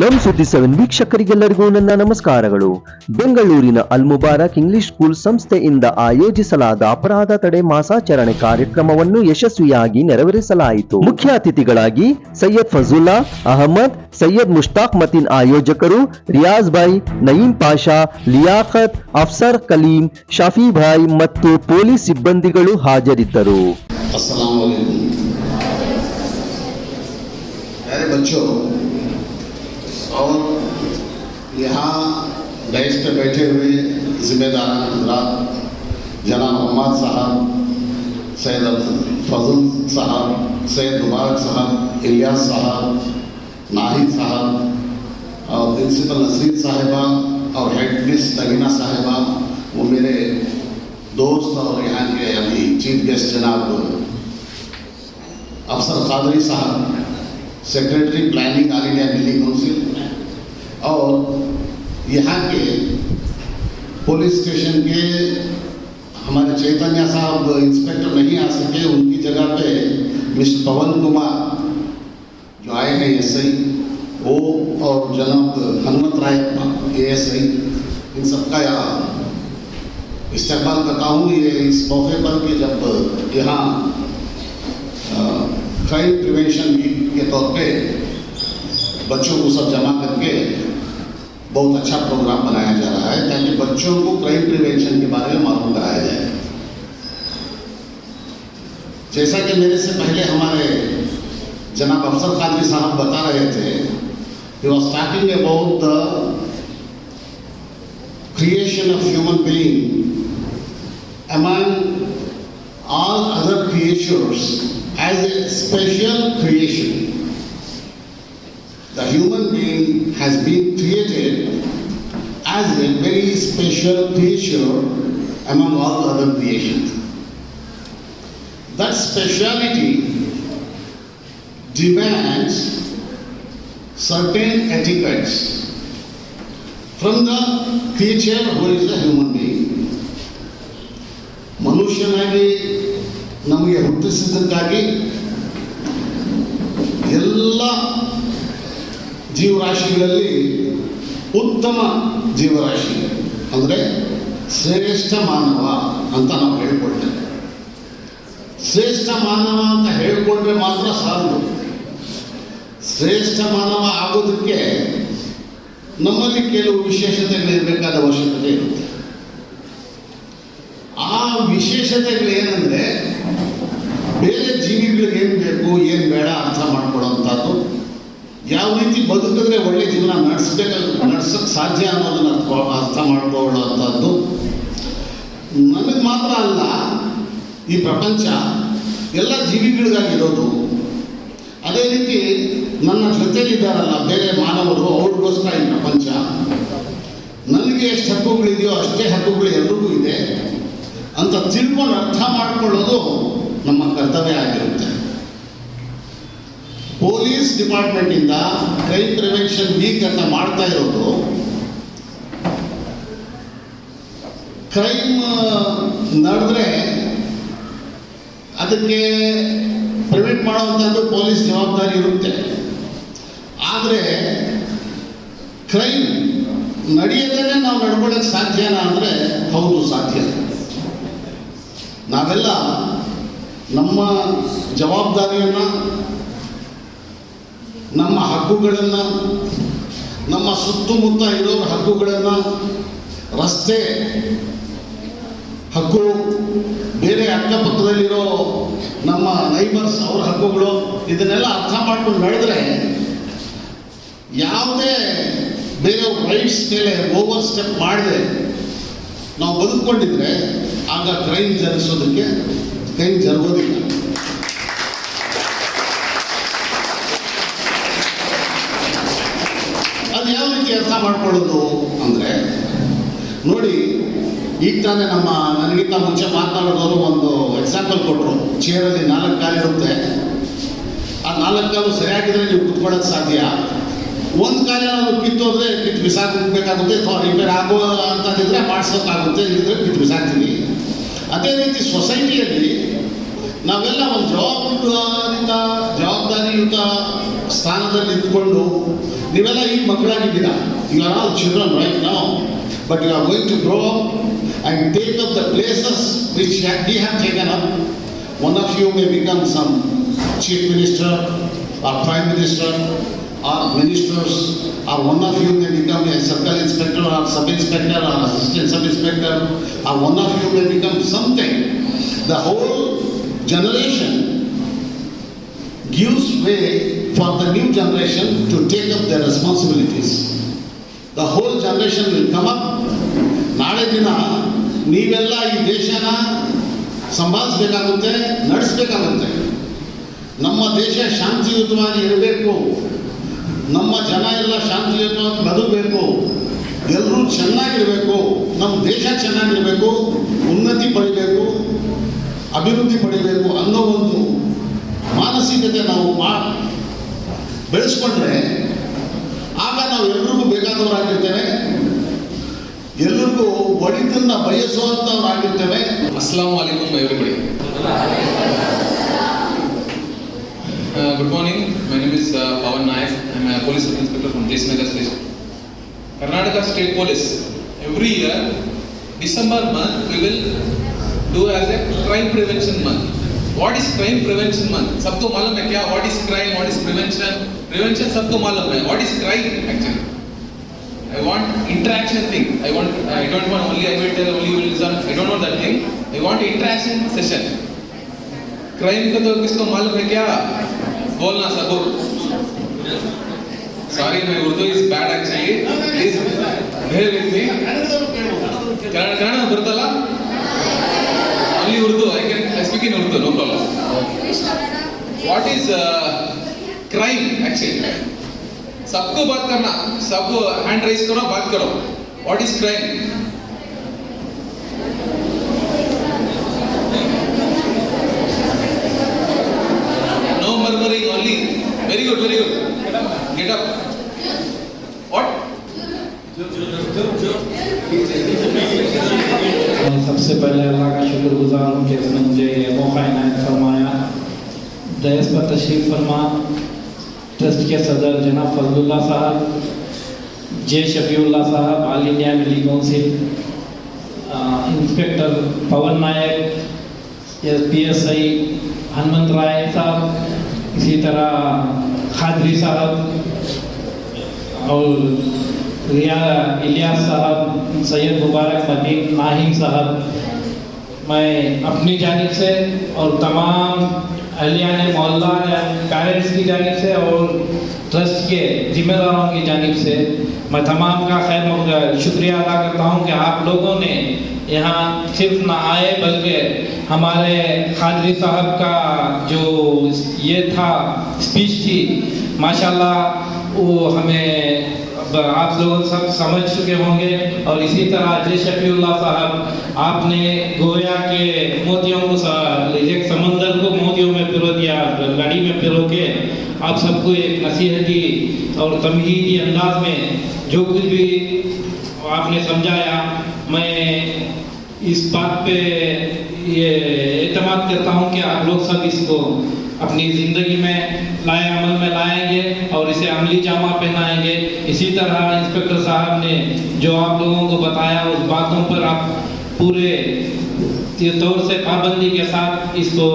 ನಮ್ ಸುದ್ದಿ 7 ವೀಕ್ಷಕರಿಗೆಲ್ಲರಿಗೂ ನನ್ನ ನಮಸ್ಕಾರಗಳು. ಬೆಂಗಳೂರಿನ ಅಲ್ ಮುಬಾರಕ್ ಇಂಗ್ಲಿಷ್ ಸ್ಕೂಲ್ ಸಂಸ್ಥೆಯಿಂದ ಆಯೋಜಿಸಲಾದ ಅಪರಾಧ ತಡೆ ಮಾಸಾಚರಣೆ ಕಾರ್ಯಕ್ರಮವನ್ನು ಯಶಸ್ವಿಯಾಗಿ ನೆರವೇರಿಸಲಾಯಿತು. ಮುಖ್ಯ ಅತಿಥಿಗಳಾಗಿ ಸೈಯದ್ ಫಜುಲ್ಲಾ ಅಹಮದ್, ಸೈಯದ್ ಮುಷ್ತಾಕ್ ಮತೀನ್ ಆಯೋಜಕರು, ರಿಯಾಜ್ ಭಾಯ್, ನಯೀಂ ಪಾಷಾ, ಲಿಯಾಖತ್, ಅಫ್ಸರ್ ಕಲೀಂ, ಶಾಫಿ ಭಾಯ್ ಮತ್ತು ಪೊಲೀಸ್ ಸಿಬ್ಬಂದಿಗಳು ಹಾಜರಿದ್ದರು. और यहाँ डेस्क पे बैठे हुए जिम्मेदार हजरात, जनाब मोहम्मद साहब, सैयद फजल साहब, सैयद मुबारक साहब, इलियास साहब, नाहिद साहब और प्रिंसिपल नसरीन साहिबा और हेड मिस तगीना साहिबा, वो मेरे दोस्त और यहाँ के अभी चीफ गेस्ट जनाब अफसर कादरी साहब, secretary planning all India building council और यहाँ के पुलिस स्टेशन के हमारे चैतन्य साहब इंस्पेक्टर नहीं आ सके, उनकी जगह पे मिस्टर पवन कुमार जो आए हैं एएसआई वो, और जनाब हनुमत राय एएसआई, इन सबका यहाँ इस्तेमाल करता हूँ ये इस मौके पर कि जब यहाँ क्राइम प्रिवेंशन वीक के तौर पे बच्चों को सब जमा करके बहुत अच्छा प्रोग्राम बनाया जा रहा है ताकि बच्चों को क्राइम प्रिवेंशन के बारे में मालूम कराया जाए. जैसा कि मेरे से पहले हमारे जनाब अफसर कादरी साहब बता रहे थे, he was talking about the creation of human being among all other creatures as a special creation. The human being has been created as a very special creature among all other creations. That speciality demands certain etiquettes from the creature who is a human being. ಮನುಷ್ಯನಾಗಿ ನಮಗೆ ಹುಟ್ಟಿಸಿದ್ದಕ್ಕಾಗಿ ಎಲ್ಲ ಜೀವರಾಶಿಗಳಲ್ಲಿ ಉತ್ತಮ ಜೀವರಾಶಿ ಅಂದರೆ ಶ್ರೇಷ್ಠ ಮಾನವ ಅಂತ ನಾವು ಹೇಳಿಕೊಳ್ತೇವೆ. ಶ್ರೇಷ್ಠ ಮಾನವ ಅಂತ ಹೇಳಿಕೊಂಡ್ರೆ ಮಾತ್ರ ಸಾಲದು. ಶ್ರೇಷ್ಠ ಮಾನವ ಆಗೋದಕ್ಕೆ ನಮ್ಮಲ್ಲಿ ಕೆಲವು ವಿಶೇಷತೆಗಳಿರಬೇಕಾದ ಅವಶ್ಯಕತೆ ಇರುತ್ತೆ. ಆ ವಿಶೇಷತೆಗಳೇನೆಂದರೆ ಬೇರೆ ಜೀವಿಗಳಿಗೆ ಏನು ಬೇಕು ಏನು ಬೇಡ ಅರ್ಥ ಮಾಡ್ಕೊಳ್ಳೋವಂಥದ್ದು, ಯಾವ ರೀತಿ ಬದುಕಿದ್ರೆ ಒಳ್ಳೆ ಜೀವನ ನಡೆಸೋಕ್ಕೆ ಸಾಧ್ಯ ಅನ್ನೋದನ್ನು ಅರ್ಥ ಮಾಡ್ಕೊಳ್ಳೋವಂಥದ್ದು. ನನಗೆ ಮಾತ್ರ ಅಲ್ಲ, ಈ ಪ್ರಪಂಚ ಎಲ್ಲ ಜೀವಿಗಳಿಗಾಗಿರೋದು. ಅದೇ ರೀತಿ ನನ್ನ ಜೊತೆಲಿದ್ದಾರಲ್ಲ ಬೇರೆ ಮಾನವರು, ಅವ್ರಿಗೋಸ್ಕರ ಈ ಪ್ರಪಂಚ. ನನಗೆ ಎಷ್ಟು ಹಕ್ಕುಗಳಿದೆಯೋ ಅಷ್ಟೇ ಹಕ್ಕುಗಳು ಎಲ್ರಿಗೂ ಇದೆ ಅಂತ ತಿಳ್ಕೊಂಡು ಅರ್ಥ ಮಾಡಿಕೊಳ್ಳೋದು ನಮ್ಮ ಕರ್ತವ್ಯ ಆಗಿರುತ್ತೆ. ಪೊಲೀಸ್ ಡಿಪಾರ್ಟ್ಮೆಂಟಿಂದ ಕ್ರೈಮ್ ಪ್ರಿವೆನ್ಷನ್ ವೀಕ್ ಅಂತ ಮಾಡ್ತಾ ಇರೋದು, ಕ್ರೈಮ್ ನಡೆದ್ರೆ ಅದಕ್ಕೆ ಪ್ರಿವೆಂಟ್ ಮಾಡುವಂಥದ್ದು ಪೊಲೀಸ್ ಜವಾಬ್ದಾರಿ ಇರುತ್ತೆ. ಆದರೆ ಕ್ರೈಮ್ ನಡೆಯದೇ ನಾವು ನಡ್ಕೊಳ್ಳೋಕ್ಕೆ ಸಾಧ್ಯನಾ ಅಂದರೆ ಹೌದು, ಸಾಧ್ಯ. ನಾವೆಲ್ಲ ನಮ್ಮ ಜವಾಬ್ದಾರಿಯನ್ನು, ನಮ್ಮ ಹಕ್ಕುಗಳನ್ನು, ನಮ್ಮ ಸುತ್ತಮುತ್ತ ಇರೋರ ಹಕ್ಕುಗಳನ್ನು, ರಸ್ತೆ ಹಕ್ಕು, ಬೇರೆ ಅಕ್ಕಪಕ್ಕದಲ್ಲಿರೋ ನಮ್ಮ ನೈಬರ್ಸ್ ಅವರ ಹಕ್ಕುಗಳು, ಇದನ್ನೆಲ್ಲ ಅರ್ಥ ಮಾಡ್ಕೊಂಡು ನಡೆದ್ರೆ, ಯಾವುದೇ ಬೇರೆ ರೈಟ್ಸ್ ಮೇಲೆ ಓವರ್ ಸ್ಟೆಪ್ ಮಾಡದೆ ನಾವು ಬದುಕೊಂಡಿದ್ರೆ ಆಗ ಕ್ರೈಮ್ ಜರುಗೋದಿಲ್ಲ. ಅದು ಯಾವ ರೀತಿ ಅರ್ಥ ಮಾಡ್ಕೊಳ್ಳೋದು ಅಂದರೆ, ನೋಡಿ, ಈಗ ತಾನೇ ನನಗಿಂತ ಮುಂಚೆ ಮಾತನಾಡಿದವರು ಒಂದು ಎಕ್ಸಾಂಪಲ್ ಕೊಟ್ಟರು. ಚೇರಲ್ಲಿ 4 ಕಾಲಿರುತ್ತೆ, ಆ 4 ಕಾಲು ಸರಿಯಾಗಿದ್ರೆ ನೀವು ಕುತ್ಕೊಳ್ಳೋಕ್ಕೆ ಸಾಧ್ಯ. ಒಂದು ಕಾಲ ನಾವು ಕಿತ್ತೋದ್ರೆ ಕಿತ್ತು ಬಿಸಾಕಬೇಕಾಗುತ್ತೆ, ಅಥವಾ ರಿಪೇರ್ ಆಗೋ ಅಂತಂದಿದ್ರೆ ಮಾಡಿಸೋಕ್ಕಾಗುತ್ತೆ, ಇದ್ರೆ ಕಿತ್ತು ಬಿಸಾಕ್ತೀವಿ. ಅದೇ ರೀತಿ ಸೊಸೈಟಿಯಲ್ಲಿ ನಾವೆಲ್ಲ ಒಂದು ಜವಾಬ್ದಾರಿಯುತ ಸ್ಥಾನದಲ್ಲಿ ಇದ್ಕೊಂಡು ನೀವೆಲ್ಲ ಈಗ ಮಕ್ಕಳಾಗಿದ್ದೀರಾ, you are all children right now, but you are going to grow up and take up the places which we have taken up. One of you may become some chief minister or prime minister or ministers, or one of you may become a circle inspector or sub inspector or assistant sub inspector, or one of you may become something. The whole generation gives way for the new generation to take up their responsibilities. The whole generation will come up. ನಾಳೆ ದಿನ ನೀವೆಲ್ಲ ಈ ದೇಶನ ಸಂಭಾಳಿಸಬೇಕಾಗುತ್ತೆ, ನಡೆಸಬೇಕಾಗುತ್ತೆ. ನಮ್ಮ ದೇಶ ಶಾಂತಿಯುತವಾಗಿ ಇರಬೇಕು, ನಮ್ಮ ಜನ ಎಲ್ಲ ಶಾಂತಿಯುತವಾಗಿ ಬದುಕಬೇಕು, ಎಲ್ಲರೂ ಚೆನ್ನಾಗಿರಬೇಕು, ನಮ್ಮ ದೇಶ ಚೆನ್ನಾಗಿರಬೇಕು, ಉನ್ನತಿ ಪಡಿಬೇಕು, ಅಭಿವೃದ್ಧಿ ಪಡಿಬೇಕು ಅನ್ನೋ ಒಂದು ಮಾನಸಿಕತೆ ನಾವು ಬೆಳೆಸ್ಕೊಂಡ್ರೆ ಆಗ ನಾವು ಎಲ್ರಿಗೂ ಬೇಕಾದವರಾಗಿರ್ತೇವೆ, ಎಲ್ಲರಿಗೂ ಒಳಿತನ್ನ ಬಯಸುವಂತವರಾಗಿರ್ತೇವೆ. Assalamu alaikum everybody. Good morning. My name is Pawan Nayak. I am a police inspector from Jesnagar station. Karnataka State Police. Every year, December month we will do as a crime prevention month. What is crime prevention month? सबको मालूम है क्या? What is crime? What is prevention? Prevention सबको मालूम है. What is crime actually? I want interaction thing. I don't want only I will tell only will listen. I don't want that thing. I want interaction session. Crime का तो किसको मालूम है क्या? बोलना सबको. Sorry, my Urdu is bad actually. Please bear with me. Kannada ಬರುತ್ತಲ್ಲ? Only Urdu. I speak in Urdu. No problem. What is crime actually? सबको बात करना, सबको हैंड रेज करो, बात करो. What is crime? No murmuring only. Very good, very good. Get up. What? सबसे पहले अल्लाह का शुक्रगुजार हूँ कि उसने मुझे ये मौका इनायत फरमाया. दहस पर तशरीफ फरमा ट्रस्ट के सदर जनाब फजलुल्लाह साहब, जे शफीउल्लाह साहब, ऑल इंडिया मिली काउंसिल, इंस्पेक्टर पवन नायक, PSI हनुमंत राय साहब, इसी तरह खादरी साहब और इलियास साहब, सैयद मुबारक मदीन नाहिम साहब, मैं अपनी जानिब से और तमाम अहलियान मोहल्ला पेरेंट्स की जानिब से और ट्रस्ट के जिम्मेदारों की जानिब से मैं तमाम का खैर शुक्रिया अदा करता हूं कि आप लोगों ने यहाँ सिर्फ ना आए बल्कि हमारे खादरी साहब का जो ये था स्पीच थी माशाल्लाह वो हमें आप लोग सब समझ चुके होंगे. और इसी तरह जे शफीउल्लाह साहब आपने गोया के मोतियों को एक समंदर को मोतियों में पिरो दिया, लड़ी में पिरो के आप सबको एक नसीहती और तमहीदी अंदाज में जो कुछ भी आपने समझाया, मैं इस बात पे ये एतमाद करता हूँ कि आप लोग सब इसको अपनी ज़िंदगी में अमल में लाएंगे और इसे अमली जामा पहनाएंगे. इसी तरह इंस्पेक्टर साहब ने जो आप लोगों को बताया उस बातों पर आप पूरे तौर से पाबंदी के साथ इसको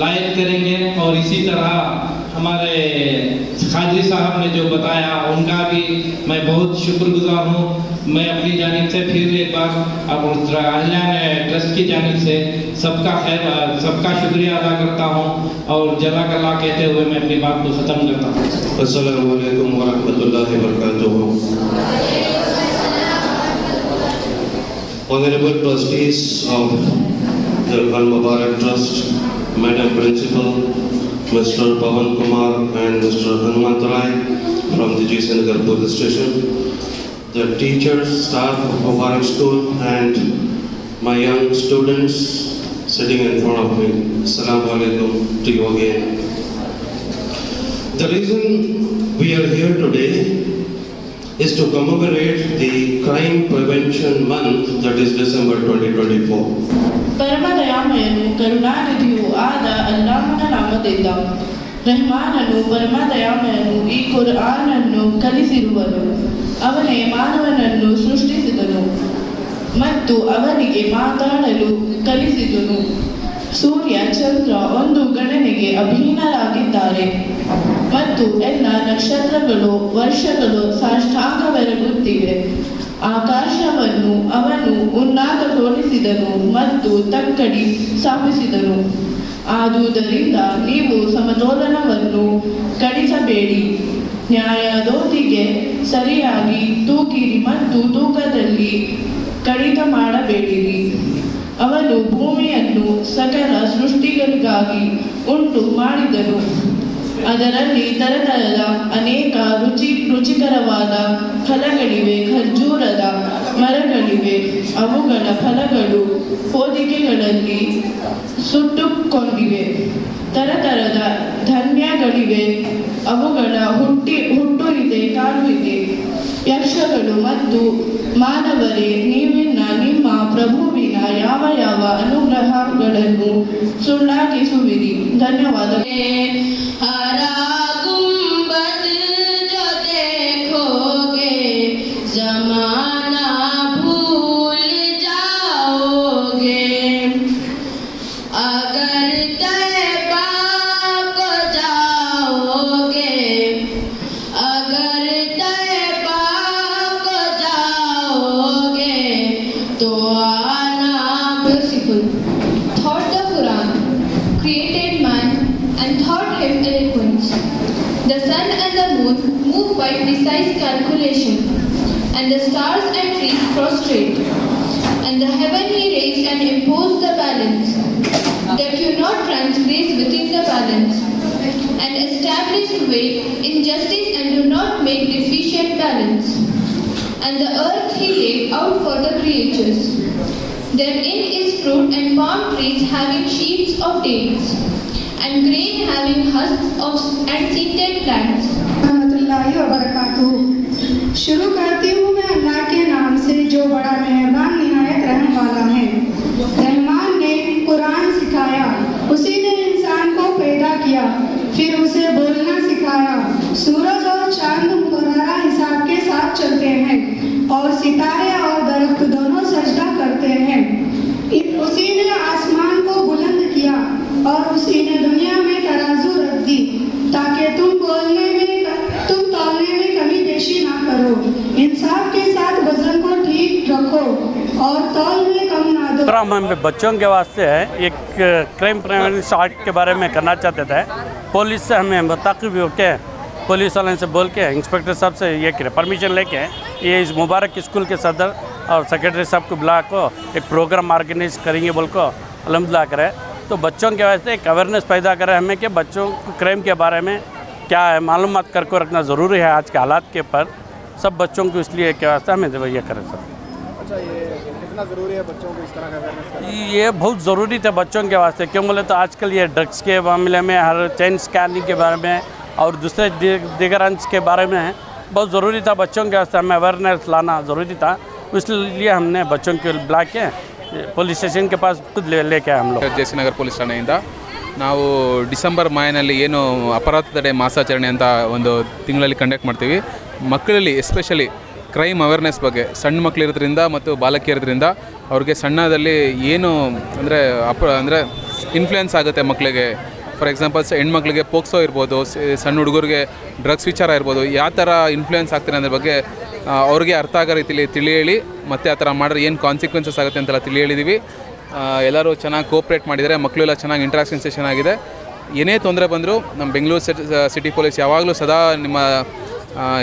लायक करेंगे. और इसी तरह हमारे खादरी साहब ने जो बताया उनका भी मैं बहुत शुक्रगुजार हूँ. मैं अपनी जानिब से फिर एक बार अहलियान ट्रस्ट की जानिब से सबका शुक्रिया अदा करता हूँ और जज़ाकल्लाह कहते हुए मैं अपनी बात को ख़त्म करता हूँ. अस्सलामु अलैकुम व रहमतुल्लाहि व बरकातुहू. Honorable trustees of the Al Mubarak Trust, Madam Principal, Mr. Pawan Kumar and Mr. Hanumant Rai from the Jesnagar Police Station, the teachers, staff of Mubarak School and my young students sitting in front of me. Assalamu alaikum to you again. The reason we are here today is to commemorate the Crime Prevention Month, that is December 2024. ಪರಮ ದಯಾಮಯನು ಕರುಣಾನಿಧಿಯೂ ಆದ ಅಲ್ಲಾಹನ ನಾಮದಿಂದ ರೆಹಮಾನನು ಪರಮದಯಾಮಯನು ಈ ಕುರ್ಆನನ್ನು ಕಲಿಸಿರುವನು. ಅವನೇ ಮಾನವನನ್ನು ಸೃಷ್ಟಿಸಿದನು ಮತ್ತು ಅವನಿಗೆ ಮಾತಾಡಲು ಕಲಿಸಿದನು. ಸೂರ್ಯ ಚಂದ್ರ ಒಂದು ಗಣನೆಗೆ ಅಧೀನರಾಗಿದ್ದಾರೆ ಮತ್ತು ಎಲ್ಲ ನಕ್ಷತ್ರಗಳು ವರ್ಷಗಳು ಸಾಷ್ಟಾಂಗವೆರಗುತ್ತಿವೆ. ಆಕಾಶವನ್ನು ಅವನು ಉನ್ನತಗೊಳಿಸಿದನು ಮತ್ತು ತಕ್ಕಡಿ ಸ್ಥಾಪಿಸಿದನು. ಆದುದರಿಂದ ನೀವು ಸಮತೋಲನವನ್ನು ಕಡಿಸಬೇಡಿ, ನ್ಯಾಯದೊಂದಿಗೆ ಸರಿಯಾಗಿ ತೂಗಿರಿ ಮತ್ತು ತೂಕದಲ್ಲಿ ಕಡಿತ ಮಾಡಬೇಡಿರಿ. ಅವನು ಭೂಮಿಯನ್ನು ಸಕಲ ಸೃಷ್ಟಿಗಳಿಗಾಗಿ ಉಂಟು ಮಾಡಿದನು. ಅದರಲ್ಲಿ ತರತರದ ಅನೇಕ ರುಚಿಕರವಾದ ಫಲಗಳಿವೆ. ಖರ್ಜೂರದ ಮರಗಳಿವೆ, ಅವುಗಳ ಫಲಗಳು ಹೊದಿಕೆಗಳಲ್ಲಿ ಸುಟ್ಟುಕೊಂಡಿವೆ. ತರತರದ ಧಾನ್ಯಗಳಿವೆ, ಅವುಗಳ ಹುಟ್ಟು ಇದೆ, ಕಾಳು ಇದೆ. ಯಕ್ಷಗಳು ಮತ್ತು ಮಾನವರೇ, ನೀವಿನ್ನ ನಿಮ್ಮ ಪ್ರಭುವಿನ ಯಾವ ಯಾವ ಅನುಗ್ರಹಗಳನ್ನು ಸುಳ್ಳಾಗಿಸುವಿರಿ. ಧನ್ಯವಾದಗಳು. Thought the Quran created man and taught him eloquence. The sun and the moon move by precise calculation, and the stars and trees prostrate, and the heavenly rays and impose the balance, that you not transgress within the balance, and establish weight in justice and do not make deficient balance. And the earth he laid out for the creatures. Therein is fruit and palm trees having sheaves of dates, and grain having husks of and seeded plants. रहमतुल्लाहि व बरकातुहू। शुरू करती हूँ मैं अल्लाह के नाम से जो बड़ा मेहरबान निहायत रहम वाला है। रहमान ने कुरान सिखाया, उसी ने इंसान को पैदा किया, फिर उसे बोलना सिखाया। सूरज और चांद मुकर्ररा हिसाब के साथ चलते हैं और सितारे और दरख्त दोनों सजदा करते हैं। उसी ने आसमान को बुलंद किया और उसी ने दुनिया में तराजू रख दी ताकि तुम तौलने में कमी बेशी ना करो। इंसाफ के साथ वजन को ठीक रखो और तौल में कम ना दो। हम बच्चों के वास्ते एक क्राइम प्रिवेंशन एक्ट के बारे में करना चाहते थे। पुलिस से हमें मुताक़िब होकर पुलिस वाले से बोल के इंस्पेक्टर साहब से ये परमिशन लेके ये इस मुबारक स्कूल के सदर और सेक्रेटरी साहब को बुला को एक प्रोग्राम ऑर्गेनाइज करेंगे बोल को अलहमदुलिल्लाह करें। तो बच्चों के वास्ते एक अवेयरनेस पैदा करें हमें कि बच्चों को क्राइम के बारे में क्या है मालूमात करके रखना ज़रूरी है आज के हालात के पर सब बच्चों को, इसलिए के वास्ते हमें ये करें सर। अच्छा, ये कितना ज़रूरी है बच्चों को इस तरह का अवेयरनेस? ये बहुत ज़रूरी था बच्चों के वास्ते, क्यों बोले तो आजकल ये ड्रग्स के मामले में हर चेन स्कैनिंग के बारे में और दूसरे दीगर अंश के बारे में बहुत ज़रूरी था बच्चों के वास्ते हमें अवेयरनेस लाना ज़रूरी था। इसलिए हमने बच्चों के बुला के पुलिस स्टेशन के पास खुद लेके हम लोग ಜೆಸಿನಗರ ಪೊಲೀಸ್ ಠಾಣೆಯಿಂದ ನಾವು ಡಿಸೆಂಬರ್ ಮಾಹೆನಲ್ಲಿ ಏನು ಅಪರಾಧ ತಡೆ ಮಾಸಾಚರಣೆ ಅಂತ ಒಂದು ತಿಂಗಳಲ್ಲಿ ಕಂಡಕ್ಟ್ ಮಾಡ್ತೀವಿ. ಮಕ್ಕಳಲ್ಲಿ ಎಸ್ಪೆಷಲಿ ಕ್ರೈಮ್ ಅವೇರ್ನೆಸ್ ಬಗ್ಗೆ ಸಣ್ಣ ಮಕ್ಕಳಿರೋದ್ರಿಂದ ಮತ್ತು ಬಾಲಕಿಯರೋದ್ರಿಂದ ಅವ್ರಿಗೆ ಸಣ್ಣದಲ್ಲಿ ಏನು ಅಂದರೆ ಇನ್ಫ್ಲುಯೆನ್ಸ್ ಆಗುತ್ತೆ ಮಕ್ಕಳಿಗೆ. ಫಾರ್ ಎಕ್ಸಾಂಪಲ್ಸ್ ಹೆಣ್ಮಕ್ಳಿಗೆ ಪೋಕ್ಸೋ ಇರ್ಬೋದು, ಸಣ್ಣ ಹುಡುಗರಿಗೆ ಡ್ರಗ್ಸ್ ವಿಚಾರ ಇರ್ಬೋದು, ಯಾವ ಥರ ಇನ್ಫ್ಲುಯೆನ್ಸ್ ಆಗ್ತಾರೆ ಅನ್ನೋದ್ರ ಬಗ್ಗೆ ಅವ್ರಿಗೆ ಅರ್ಥ ಆಗೋ ರೀತಿಲಿ ತಿಳಿ ಹೇಳಿ ಮತ್ತು ಆ ಥರ ಮಾಡಿದ್ರೆ ಏನು ಕಾನ್ಸಿಕ್ವೆನ್ಸಸ್ ಆಗುತ್ತೆ ಅಂತೆಲ್ಲ ತಿಳಿ ಹೇಳಿದ್ದೀವಿ. ಎಲ್ಲರೂ ಚೆನ್ನಾಗಿ ಕೋಪ್ರೇಟ್ ಮಾಡಿದ್ದಾರೆ, ಮಕ್ಕಳು ಎಲ್ಲ ಚೆನ್ನಾಗಿ ಇಂಟ್ರಾಕ್ಷನ್ ಸೆಷನ್ ಆಗಿದೆ. ಏನೇ ತೊಂದರೆ ಬಂದರೂ ನಮ್ಮ ಬೆಂಗಳೂರು ಸಿಟಿ ಪೊಲೀಸ್ ಯಾವಾಗಲೂ ಸದಾ ನಿಮ್ಮ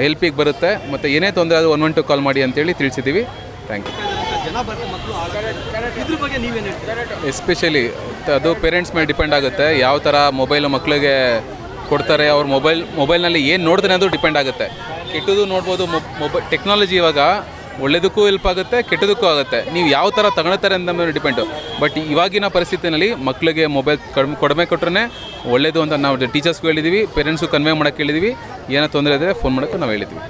ಹೆಲ್ಪಿಗೆ ಬರುತ್ತೆ ಮತ್ತು ಏನೇ ತೊಂದರೆ ಅದು 112 ಕಾಲ್ ಮಾಡಿ ಅಂತೇಳಿ ತಿಳಿಸಿದ್ದೀವಿ. Thank you. ಎಸ್ಪೆಷಲಿ ಅದು ಪೇರೆಂಟ್ಸ್ ಮೇಲೆ ಡಿಪೆಂಡ್ ಆಗುತ್ತೆ, ಯಾವ ಥರ ಮೊಬೈಲು ಮಕ್ಕಳಿಗೆ ಕೊಡ್ತಾರೆ, ಅವ್ರ ಮೊಬೈಲ್ನಲ್ಲಿ ಏನು ನೋಡ್ತಾರೆ ಅದು ಡಿಪೆಂಡ್ ಆಗುತ್ತೆ. ಕೆಟ್ಟದ್ದು ನೋಡ್ಬೋದು, ಟೆಕ್ನಾಲಜಿ ಇವಾಗ ಒಳ್ಳೆಯದಕ್ಕೂ ಹೆಲ್ಪ್ ಆಗುತ್ತೆ, ಕೆಟ್ಟದಕ್ಕೂ ಆಗುತ್ತೆ. ನೀವು ಯಾವ ಥರ ತಗೊಳ್ತಾರೆ ಅಂತ ಮೇಲೆ ಡಿಪೆಂಡು. ಬಟ್ ಇವಾಗಿನ ಪರಿಸ್ಥಿತಿಯಲ್ಲಿ ಮಕ್ಕಳಿಗೆ ಮೊಬೈಲ್ ಕಡಿಮೆ ಕೊಟ್ಟರೆ ಒಳ್ಳೆಯದು ಅಂತ ನಾವು ಟೀಚರ್ಸ್ಗೂ ಹೇಳಿದ್ದೀವಿ, ಪೇರೆಂಟ್ಸ್ಗೂ ಕನ್ವೆ ಮಾಡೋಕ್ಕೆ ಹೇಳಿದ್ದೀವಿ. ಏನೋ ತೊಂದರೆ ಇದ್ದರೆ ಫೋನ್ ಮಾಡೋಕ್ಕೆ ನಾವು ಹೇಳಿದ್ದೀವಿ.